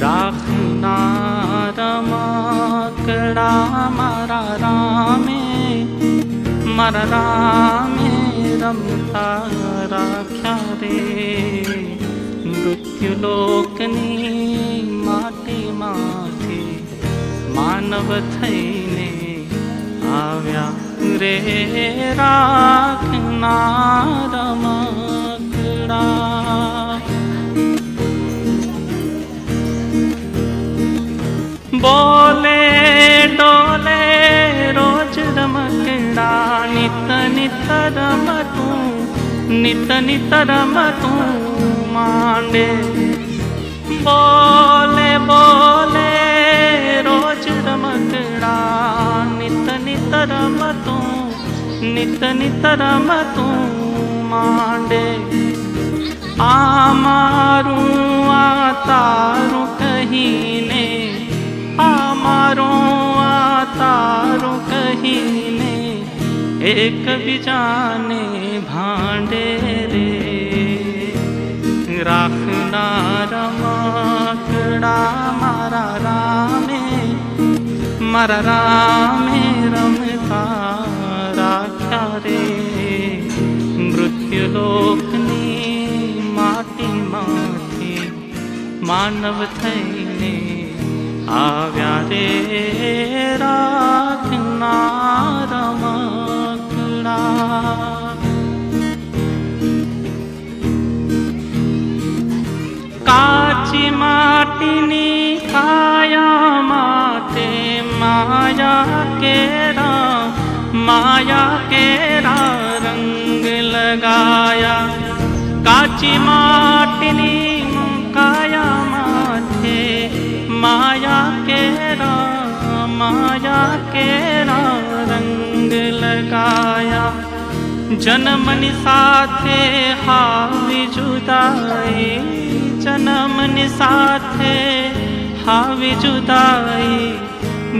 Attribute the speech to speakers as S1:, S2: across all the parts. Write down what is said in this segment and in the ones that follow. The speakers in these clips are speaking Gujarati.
S1: રાખનારા રમકડા મારા રામે રમતા રાખ્યા રે. મૃત્યુલોકની માટીમાંથી માનવ થઈને આવ્યા રે. રાખનારા રમકડા બોલે ડોલે રોજ રમકડા. નિત નિત રમતું માંડે. બોલે બોલે રોજ રમકડા. નિત નિત રમતું માંડે. આ મારું આ તારું કહીને, આ મારું આ તારું કહીને એકબીજાને ભાંડે રે. રાખનારા રમકડા મારા રામે રમતા રાખ્યા રે. મૃત્યુલોકની માટીમાંથી માનવ થઈને આવ્યા રે. રાખનારા રમકડા કાચી માટીની કાયા માટે માયા કેરા રંગ લગાયા. કાચી માટીની કાયા માટે માયા કેરા રંગ લગાયા. જન્મની સાથે હાવી જુદાઈ, જન્મની સાથે હાવી જુદાઈ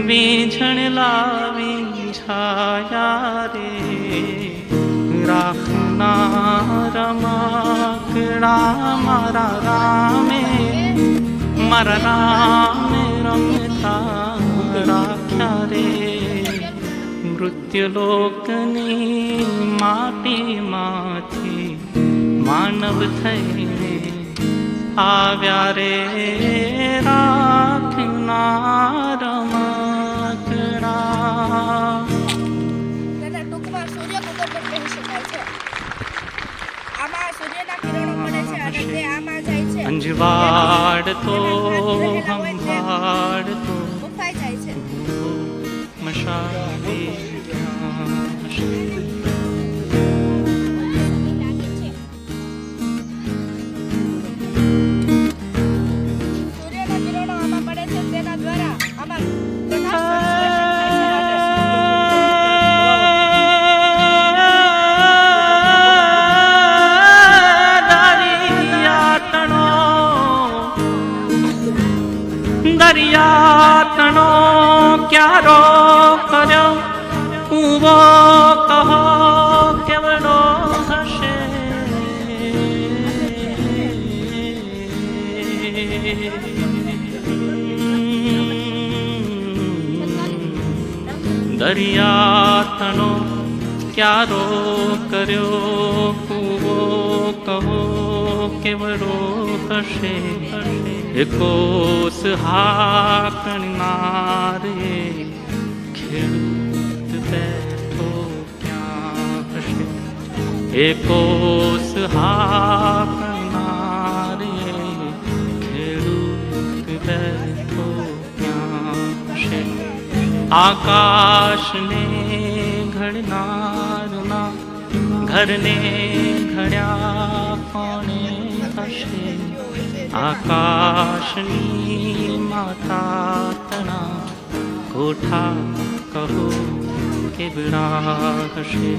S1: વીંઝણ લાવી છાયા રે. રાખનારા રમકડા મારા રામે રમતા રાખ્યા રે. મૃત્યુલોકની માટીમાંથી માનવ થઈને આવ્યા રે. રાખનારા રમકડા
S2: ટૂંકમાં સૂર્ય કુકર પર કહી શકાય છે. આમાં સૂર્યના કિરણો પડે છે અને તે આમાં જાય છે.
S1: અંજવાડ તો હંભાડ તો
S2: ગુફાઈ જાય છે.
S1: મશાલે
S2: સૂર્યના કિરણો આમાં પડે છે, તેના દ્વારા આમાં
S1: દરિયાતણો ક્યારો કર્યો કૂવો કહો કેવડો હશે. દરિયાતણો ક્યારો કર્યો કૂવો કહો કેવડો હશે. કોસ હાકનારે ખેડૂત બેઠો ક્યાં હશે. કોસ હાકનારે ખેડૂત બેઠો ક્યાં હશે. આકાશને ઘડનારના ઘરને ઘડ્યા કોણે હશે. આકાશની માતા તણા કોઠા કહો કેવડા હશે.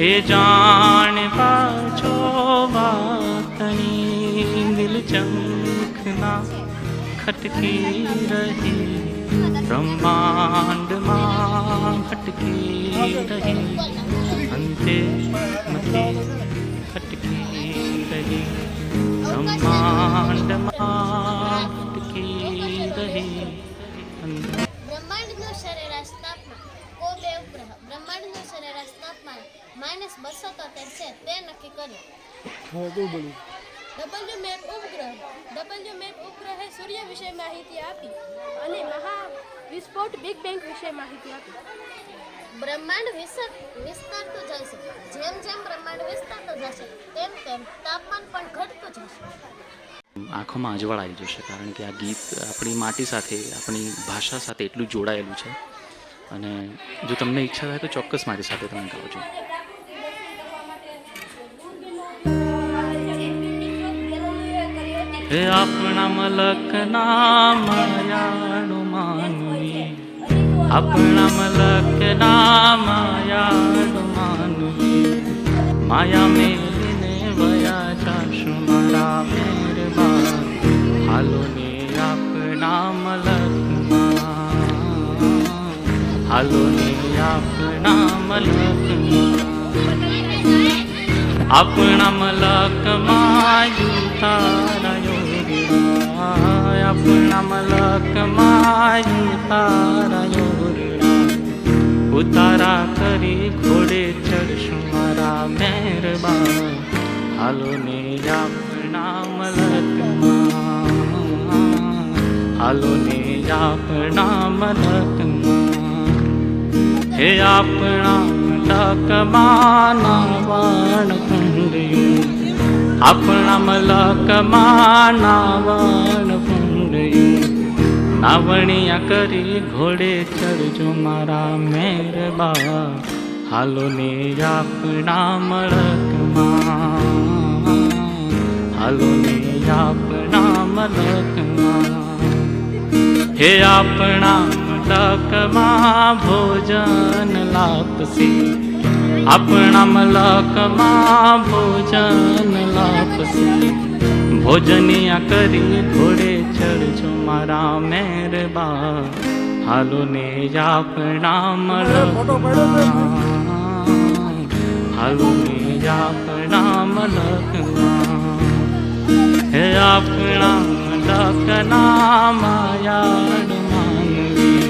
S1: એ જાણવા જોવાતની દિલચંખના ખટકી રહી. બ્રહ્માંડમાં ખટકી રહી. અંતે મતે ખટકી રહી. બ્રહ્માંડ માં ભટકી રહી.
S3: બ્રહ્માંડનું સરેરાશ તાપમાન કોબે ઉપગ્રહ બ્રહ્માંડનું સરેરાશ તાપમાન -273 છે તે નક્કી કર્યું. ડબલ્યુ મેપ ઉપગ્રહે સૂર્ય વિશે માહિતી આપી અને મહાવિસ્ફોટ બિગ બેંગ વિશે માહિતી આપી. બ્રહ્માંડ વિસ્તરતું જશે. જેમ જેમ બ્રહ્માંડ વિસ્તરતું જશે તેમ તેમ તાપમાન પણ ઘટતું જશે.
S1: આંખોમાં અજવાળ આવી જશે, કારણ કે આ ગીત આપણી માટી સાથે, આપણી ભાષા સાથે એટલું જોડાયેલું છે. અને જો તમને ઈચ્છા થાય તો ચોક્કસ મારી સાથે તમે ગાવજો. હે આપણા મલકના માયાળુ માનવી, આપણા મલકના માયાળુ માનવી, માયા મેલીને વયા જાશું મારા મહેરબાન. હાલો ને આપણા મલકમાં, હાલો ને આપણા મલકમાં, આપણા મલકમાં યુતારા યોગીડા, આપણા મલકમાં યુતારા યોગીડા. ઉતારા કરી ઘોડે ચડશું મારા મહેરબાન. હાલો ને આપણા મલકમાં, હાલો ને આપણા મલકમાં. હે આપણા મલકમાં નાવણ કુંડયું, આપણા મલકમાં નાવણ કુંડયું. નાવણિયા કરી ઘોડે ચડજો મારા મહેરબાન. હાલો ને આપણા મલકમાં, હાલો ને આપણા મલકમાં. હે આપણા મલકમાં ભોજન લાપસી, આપણા મલકમાં ભોજન લાપસી. ભોજનિયા કરી ઘોડે ચડજો મારા મહેરબાન. હાલો ને આપણા મલકમાં, હાલો ને આપણા મલકમાં. હે આપણા મલકના માયાળુ માનવી,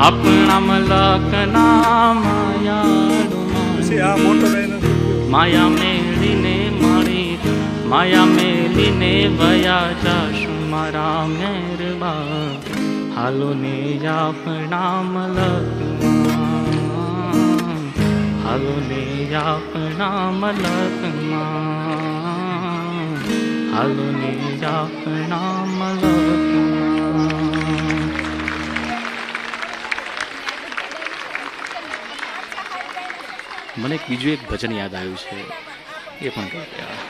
S1: આપણા મલકના માયાળુ માનવી. માયા મેળીને મળી, માયા મેલીને વયા જાશું મારા મહેરબાન. હાલો ને આપણા મલકમાં, હાલો ને આપણા મલકમાં, હાલો ને આપણા મલકમાં. મને બીજું એક ભજન યાદ આવ્યું છે, એ પણ કહી દેવા.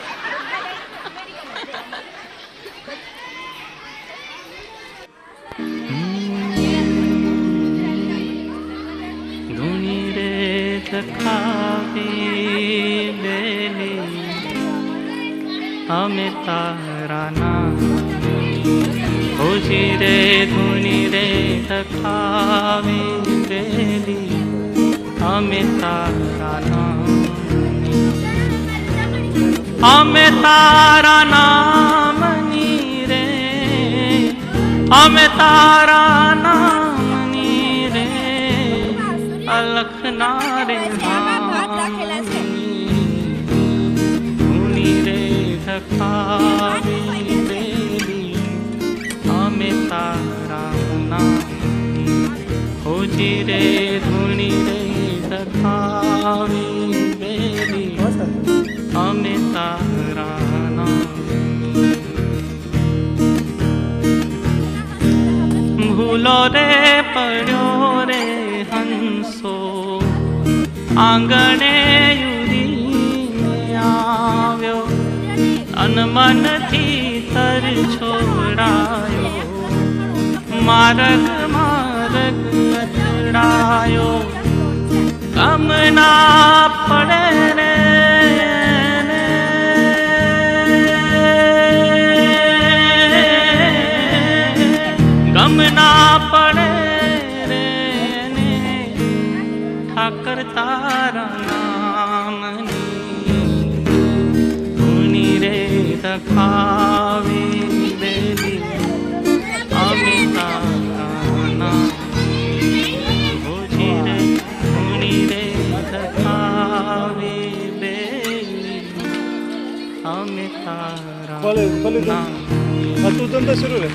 S1: ધૂણી રે ખાવી બેલી અમે તારા નામ, હોજી રે ધૂણી રે ખાવી બેલી અમે તારા નામ, અમે તારા નામની રે, અમે તારા નામની રે. અલખના રે ધૂની રે ધખાવી બેલી અમે તારા નામની, હોજી રે ધૂની રે ધખાવી બેલી અમે તારા નામની. ભૂલો રે પડ્યો રે હંસો, આંગણે યુરીને આવ્યો, તન મનથી તર છોડાયો, માર્ગ માર્ગ અથડાયો. કમ ના પડે રે ગમ ના પડે રે ને, ઠાકર તારા નામની ધૂની રે ધખાવી
S4: તું ધંધો શરૂ રહે.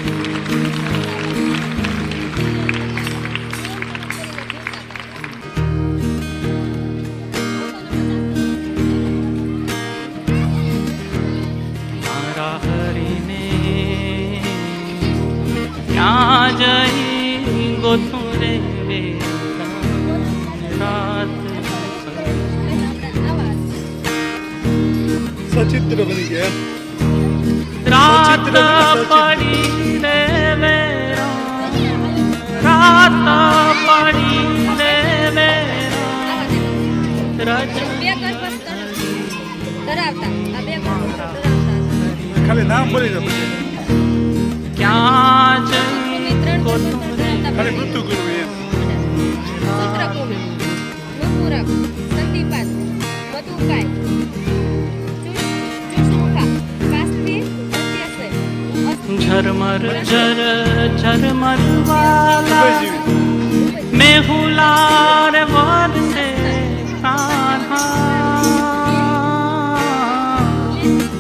S1: મારા હરીને ક્યાં જઈ ગોતું રે રાત
S4: સચિત્ર બની ગયા.
S1: રાત પડી રે રાત પડી રે રજ
S4: ખાલી નામ બોલી દે પછી.
S1: ક્યાં જઈ ગોતું રે
S4: ખાલી મૃત્યુ ગુરુ એમ. ઝરમર ઝરમર વાલા मैं हुलार वर से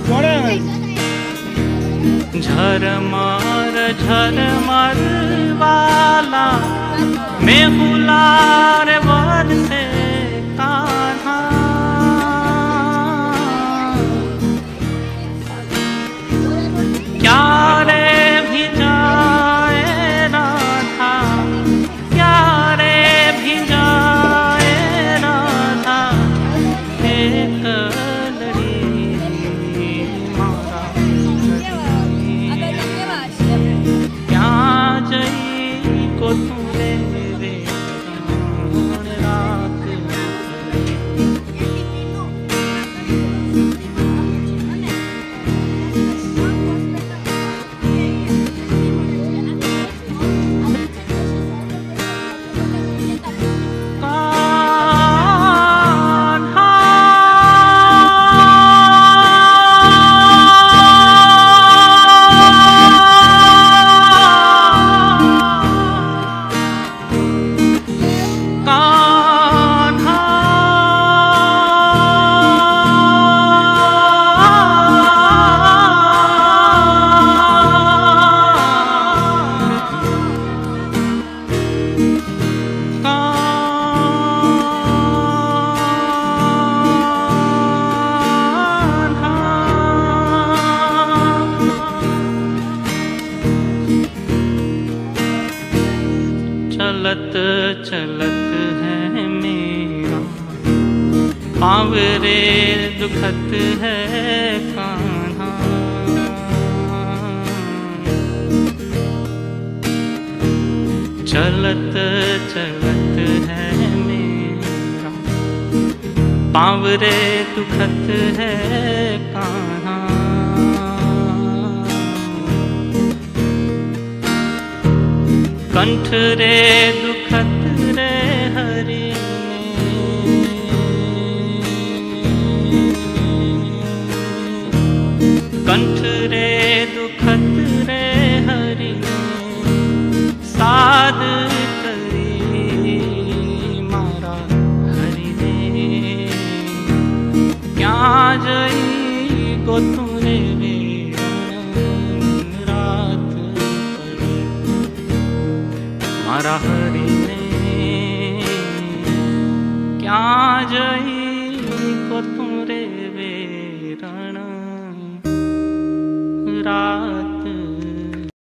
S4: કોણે
S1: झरमर झरमर वाला मैं हुलार वर से क्या रे भी जाए राधा क्या रे भी जाए राधा एक लड़ी मारा ક્યાં જઈ ગોતું રે રાત चलत चलत है मेरा पाँव रे दुखत है कान्हा चलत चलत है मेरा पाँव रे दुखत है कान्हा कंठ रे दुखत रे हरि कंठ रे दुखत रे हरि साध करी मारा हरि ने क्या जई गोतु रे रात पड़ी मारा हरि ने क्या जई गोतु रे रण रात